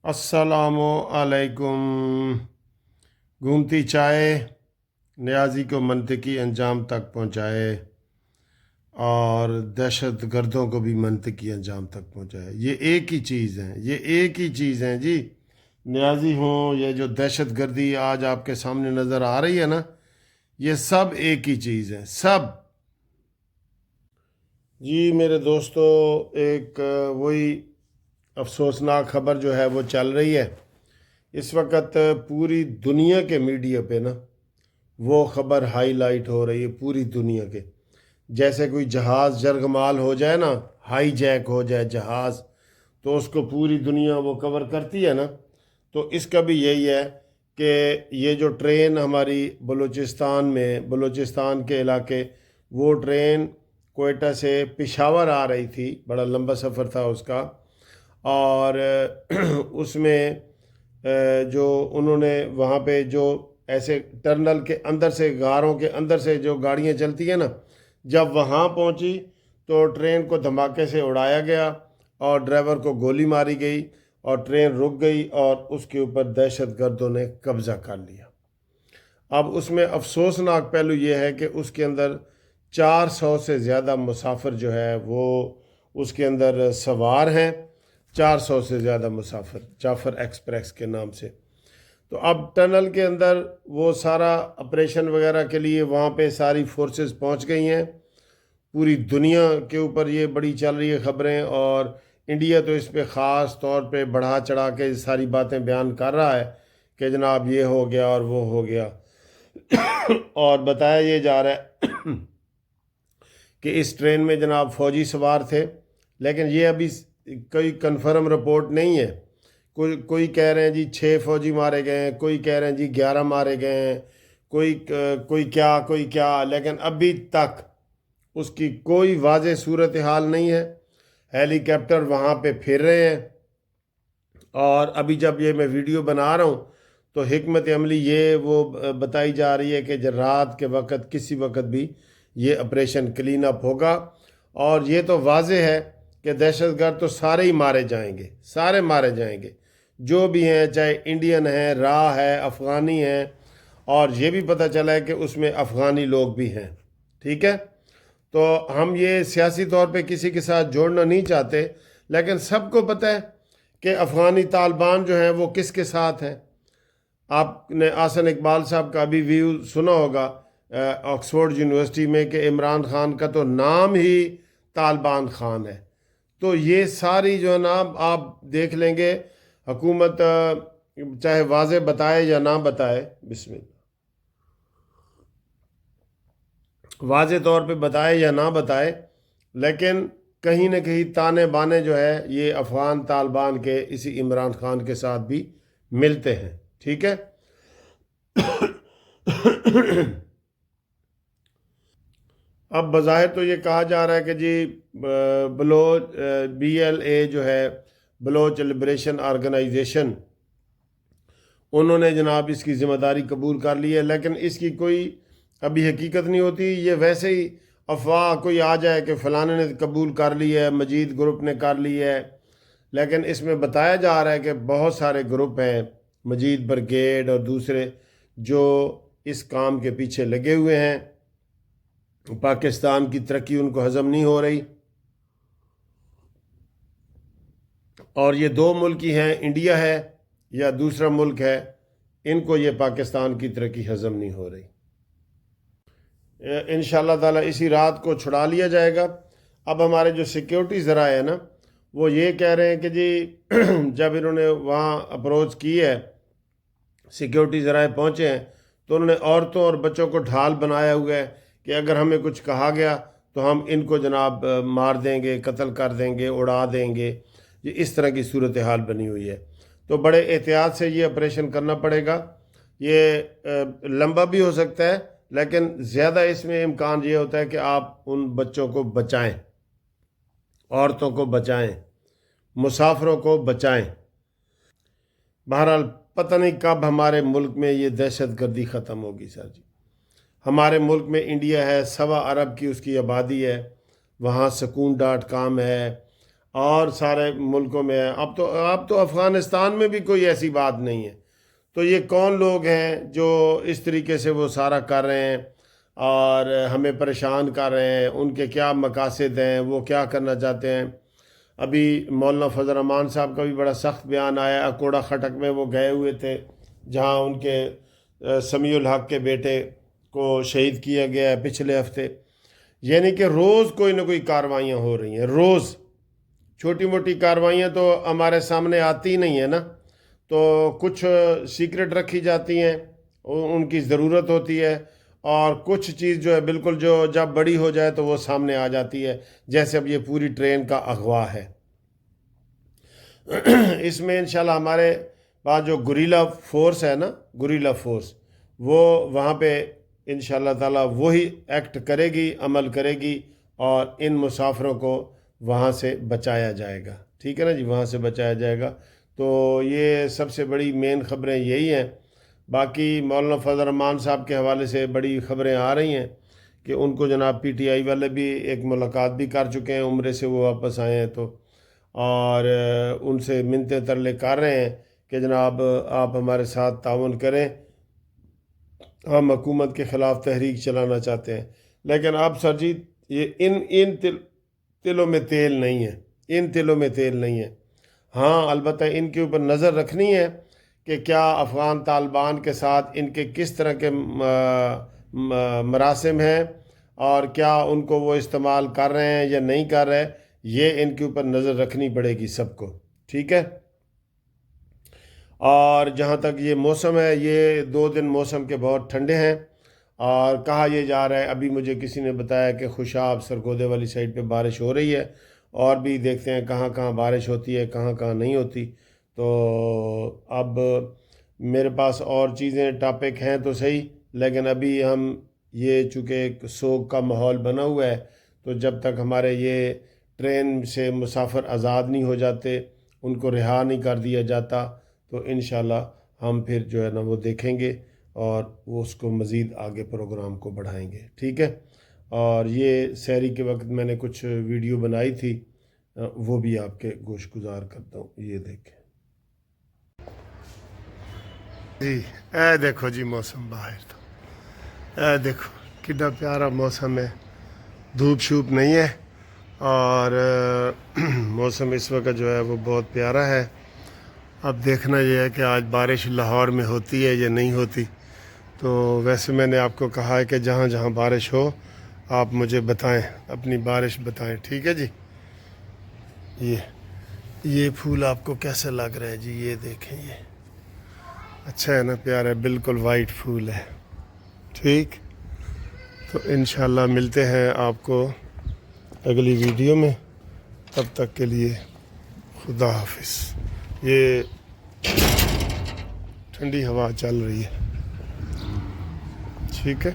अस्सलामु अलैकुम। घूमती चाय न्याजी को मंतकी अंजाम तक पहुँचाए और दहशत गर्दों को भी मंतकी अंजाम तक पहुँचाए। ये एक ही चीज़ है, ये एक ही चीज़ है जी। न्याजी हों, ये जो दहशत गर्दी आज आपके सामने नज़र आ रही है ना, ये सब एक ही चीज़ है, सब। जी मेरे दोस्तों, एक वही अफसोसनाक खबर जो है वो चल रही है इस वक्त पूरी दुनिया के मीडिया पे ना। वो खबर हाईलाइट हो रही है पूरी दुनिया के। जैसे कोई जहाज़ जरगमाल हो जाए ना, हाई जैक हो जाए जहाज़, तो उसको पूरी दुनिया वो कवर करती है ना। तो इसका भी यही है कि ये जो ट्रेन हमारी बलूचिस्तान के इलाके, वो ट्रेन कोयटा से पेशावर आ रही थी, बड़ा लंबा सफ़र था उसका। और उसमें जो उन्होंने वहाँ पे जो ऐसे टनल के अंदर से, गारों के अंदर से जो गाड़ियाँ चलती हैं ना, जब वहाँ पहुँची तो ट्रेन को धमाके से उड़ाया गया और ड्राइवर को गोली मारी गई और ट्रेन रुक गई और उसके ऊपर दहशत गर्दों ने कब्ज़ा कर लिया। अब उसमें अफसोसनाक पहलू ये है कि उसके अंदर 400 से ज़्यादा मुसाफिर जो है वो उसके अंदर सवार हैं। 400 से ज़्यादा मुसाफिर जाफ़र एक्सप्रेस के नाम से। तो अब टनल के अंदर वो सारा ऑपरेशन वगैरह के लिए वहाँ पे सारी फोर्सेस पहुँच गई हैं। पूरी दुनिया के ऊपर ये बड़ी चल रही है खबरें, और इंडिया तो इस पे ख़ास तौर पे बढ़ा चढ़ा के सारी बातें बयान कर रहा है कि जनाब ये हो गया और वो हो गया। और बताया ये जा रहा है कि इस ट्रेन में जनाब फ़ौजी सवार थे, लेकिन ये अभी कोई कंफर्म रिपोर्ट नहीं है। कोई कह रहे हैं जी 6 फ़ौजी मारे गए हैं, कोई कह रहे हैं जी 11 मारे गए हैं, कोई क्या, लेकिन अभी तक उसकी कोई वाज़ेह सूरत हाल नहीं है। हेलीकॉप्टर वहाँ पे फिर रहे हैं, और अभी जब ये मैं वीडियो बना रहा हूँ तो हिकमत अमली ये वो बताई जा रही है कि रात के वक्त किसी वक्त भी ये ऑपरेशन क्लीन अप होगा। और ये तो वाज़ेह है कि दहशतगर्द तो सारे ही मारे जाएंगे, सारे मारे जाएंगे जो भी हैं, चाहे इंडियन हैं, राह है, अफ़गानी हैं, और ये भी पता चला है कि उसमें अफ़गानी लोग भी हैं। ठीक है, तो हम ये सियासी तौर पे किसी के साथ जोड़ना नहीं चाहते, लेकिन सबको पता है कि अफ़गानी तालिबान जो हैं वो किसके साथ हैं। आपने आसन इकबाल साहब का अभी व्यू सुना होगा ऑक्सफोर्ड यूनिवर्सिटी में कि इमरान खान का तो नाम ही तालिबान खान है। तो ये सारी जो है ना, आप देख लेंगे हुकूमत चाहे वाज़े बताए या ना बताए, बिस्मिल्लाह, वाज़े तौर पे बताए या ना बताए, लेकिन कहीं ना कहीं ताने बाने जो है ये अफ़गान तालिबान के इसी इमरान खान के साथ भी मिलते हैं। ठीक है। अब बज़ाहिर तो ये कहा जा रहा है कि जी बलोच BLA जो है, बलोच लिबरेशन ऑर्गेनाइजेशन, उन्होंने जनाब इसकी ज़िम्मेदारी कबूल कर ली है, लेकिन इसकी कोई अभी हकीकत नहीं होती। ये वैसे ही अफवाह कोई आ जाए कि फ़लाने ने कबूल कर ली है, मजीद ग्रुप ने कर ली है, लेकिन इसमें बताया जा रहा है कि बहुत सारे ग्रुप हैं, मजीद ब्रिगेड और दूसरे, जो इस काम के पीछे लगे हुए हैं। पाकिस्तान की तरक्की उनको हज़म नहीं हो रही, और ये दो मुल्क ही हैं, इंडिया है या दूसरा मुल्क है, इनको ये पाकिस्तान की तरक्की हज़म नहीं हो रही। इंशाअल्लाह ताला इसी रात को छुड़ा लिया जाएगा। अब हमारे जो सिक्योरिटी ज़राए है ना, वो ये कह रहे हैं कि जी जब इन्होंने वहाँ अप्रोच की है, सिक्योरिटी ज़राए पहुँचे हैं, तो उन्होंने औरतों और बच्चों को ढाल बनाया हुआ है कि अगर हमें कुछ कहा गया तो हम इनको जनाब मार देंगे, कत्ल कर देंगे, उड़ा देंगे। ये इस तरह की सूरत हाल बनी हुई है। तो बड़े एहतियात से ये ऑपरेशन करना पड़ेगा। ये लंबा भी हो सकता है, लेकिन ज़्यादा इसमें इम्कान ये होता है कि आप उन बच्चों को बचाएं, औरतों को बचाएं, मुसाफिरों को बचाएं। बहरहाल पता नहीं कब हमारे मुल्क में ये दहशत गर्दी ख़त्म होगी सर जी। हमारे मुल्क में इंडिया है, 1.25 अरब की उसकी आबादी है, वहाँ सकून.com है, اور سارے ملکوں میں ہے. اب تو افغانستان میں بھی کوئی ایسی بات نہیں ہے. تو یہ کون لوگ ہیں جو اس طریقے سے وہ سارا کر رہے ہیں اور ہمیں پریشان کر رہے ہیں؟ ان کے کیا مقاصد ہیں؟ وہ کیا کرنا چاہتے ہیں؟ ابھی مولانا فضل الرحمان صاحب کا بھی بڑا سخت بیان آیا. اکوڑا خٹک میں وہ گئے ہوئے تھے جہاں ان کے سمیع الحق کے بیٹے کو شہید کیا گیا ہے پچھلے ہفتے. یعنی کہ روز کوئی نہ کوئی کاروائیاں ہو رہی ہیں. روز چھوٹی موٹی کاروائیاں تو ہمارے سامنے آتی نہیں ہیں نا، تو کچھ سیکرٹ رکھی جاتی ہیں، ان کی ضرورت ہوتی ہے، اور کچھ چیز جو ہے بالکل جو جب بڑی ہو جائے تو وہ سامنے آ جاتی ہے، جیسے اب یہ پوری ٹرین کا اغوا ہے. اس میں انشاءاللہ ہمارے پاس جو گوریلا فورس ہے نا، گوریلا فورس، وہ وہاں پہ انشاءاللہ تعالیٰ وہی ایکٹ کرے گی، عمل کرے گی، اور ان مسافروں کو وہاں سے بچایا جائے گا. ٹھیک ہے نا جی، وہاں سے بچایا جائے گا. تو یہ سب سے بڑی مین خبریں یہی ہیں. باقی مولانا فضل الرحمان صاحب کے حوالے سے بڑی خبریں آ رہی ہیں کہ ان کو جناب پی ٹی آئی والے بھی ایک ملاقات بھی کر چکے ہیں، عمرے سے وہ واپس آئے ہیں تو، اور ان سے منتیں ترلے کر رہے ہیں کہ جناب آپ ہمارے ساتھ تعاون کریں، ہم حکومت کے خلاف تحریک چلانا چاہتے ہیں. لیکن اب سرجیت یہ ان تلوں میں تیل نہیں ہے، ان تلوں میں تیل نہیں ہے. ہاں البتہ ان کے اوپر نظر رکھنی ہے کہ کیا افغان طالبان کے ساتھ ان کے کس طرح کے مراسم ہیں، اور کیا ان کو وہ استعمال کر رہے ہیں یا نہیں کر رہے. یہ ان کے اوپر نظر رکھنی پڑے گی سب کو. ٹھیک ہے. اور جہاں تک یہ موسم ہے، یہ 2 دن موسم کے بہت ٹھنڈے ہیں، اور کہا یہ جا رہا ہے، ابھی مجھے کسی نے بتایا کہ خوشاب سرگودے والی سائڈ پہ بارش ہو رہی ہے، اور بھی دیکھتے ہیں کہاں کہاں بارش ہوتی ہے، کہاں کہاں نہیں ہوتی. تو اب میرے پاس اور چیزیں ٹاپک ہیں تو صحیح، لیکن ابھی ہم یہ چونکہ ایک سوگ کا ماحول بنا ہوا ہے، تو جب تک ہمارے یہ ٹرین سے مسافر آزاد نہیں ہو جاتے، ان کو رہا نہیں کر دیا جاتا، تو انشاءاللہ ہم پھر جو ہے نا وہ دیکھیں گے، اور وہ اس کو مزید آگے پروگرام کو بڑھائیں گے. ٹھیک ہے. اور یہ سحری کے وقت میں نے کچھ ویڈیو بنائی تھی، وہ بھی آپ کے گوش گزار کرتا ہوں. یہ دیکھیں جی، اے دیکھو جی موسم باہر، تو اے دیکھو کتنا پیارا موسم ہے، دھوپ شوپ نہیں ہے، اور موسم اس وقت جو ہے وہ بہت پیارا ہے. اب دیکھنا یہ ہے کہ آج بارش لاہور میں ہوتی ہے یا نہیں ہوتی. تو ویسے میں نے آپ کو کہا ہے کہ جہاں جہاں بارش ہو آپ مجھے بتائیں، اپنی بارش بتائیں. ٹھیک ہے جی. یہ پھول آپ کو کیسا لگ رہا ہے جی؟ یہ دیکھیں، یہ اچھا ہے نا، پیارا ہے، بالکل وائٹ پھول ہے. ٹھیک. تو انشاءاللہ ملتے ہیں آپ کو اگلی ویڈیو میں. تب تک کے لیے خدا حافظ. یہ ٹھنڈی ہوا چل رہی ہے. ٹھیک ہے.